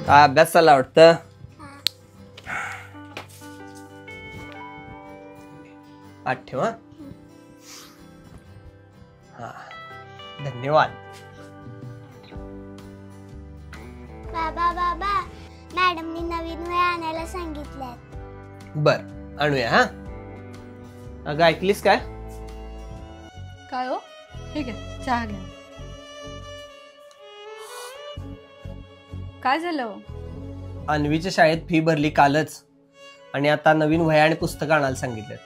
काय अभ्यास चालला वाटतं? आठ ठेव. हा, धन्यवाद. बाबा बाबा, मॅडमनी नवीन वह्या आणायला सांगितल्यात. बर, आणूया. हा, अगं ऐकलीस काय? काय हो? ठीक आहे, चहा घ्या. काय झालं? अन्वीच्या शाळेत फी भरली कालच आणि आता नवीन वह्या आणि पुस्तकं आणायला सांगितलं.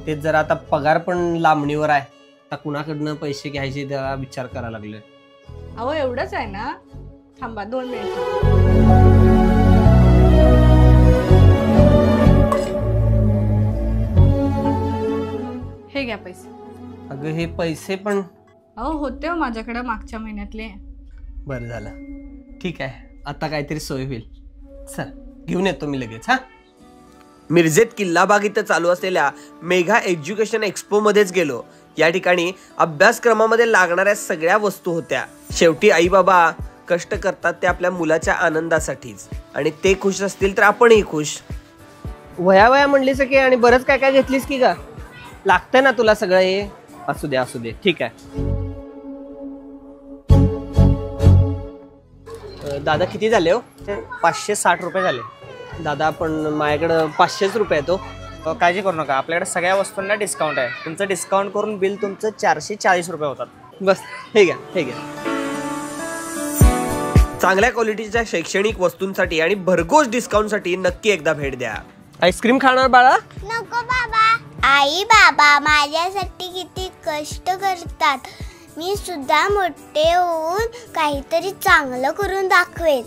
तेच जरा आता पगार पण लांबणीवर आहे. आता कुणाकडनं पैसे घ्यायचे त्याला विचार करायला लागले. अहो एवढंच आहे ना? थांबा 2 मिनिट. हे घ्या पैसे. अगं हे पैसे पण अहो होते हो माझ्याकडे मागच्या महिन्यातले. बरं झालं, ठीक आहे. आता काहीतरी सोय होईल. चल घेऊन येतो मी लगेच. हा, मिरजेत किल्लाबाग इथं चालू असलेल्या मेघा एज्युकेशन एक्सपो मध्येच गेलो. या ठिकाणी अभ्यासक्रमामध्ये लागणाऱ्या सगळ्या वस्तू होत्या. शेवटी आई बाबा कष्ट करतात ते आपल्या मुलाच्या आनंदासाठीच, आणि ते खुश असतील तर आपणही खुश. वया म्हणलीस की आणि बरंच काय काय घेतलीस की का? लागतंय ना तुला सगळं हे? असू दे असू दे, ठीक आहे. दादा किती झाले हो? 560 रुपये झाले. दादा पण माझ्याकडं 500 रुपये येतो. काळजी करू नका, आपल्याकडे सगळ्या वस्तूंना डिस्काउंट आहे. तुमचं डिस्काउंट करून बिल तुमचं 440 रुपये होतात. बस हे घ्या, हे घ्या. चांगल्या क्वालिटीच्या शैक्षणिक वस्तूंसाठी आणि भरघोस डिस्काउंटसाठी नक्की एकदा भेट द्या. आईस्क्रीम खाणार बाळा? नको बाबा. आई बाबा माझ्यासाठी किती कष्ट करतात. मी सुद्धा मोठे होऊन काहीतरी चांगलं करून दाखवेन.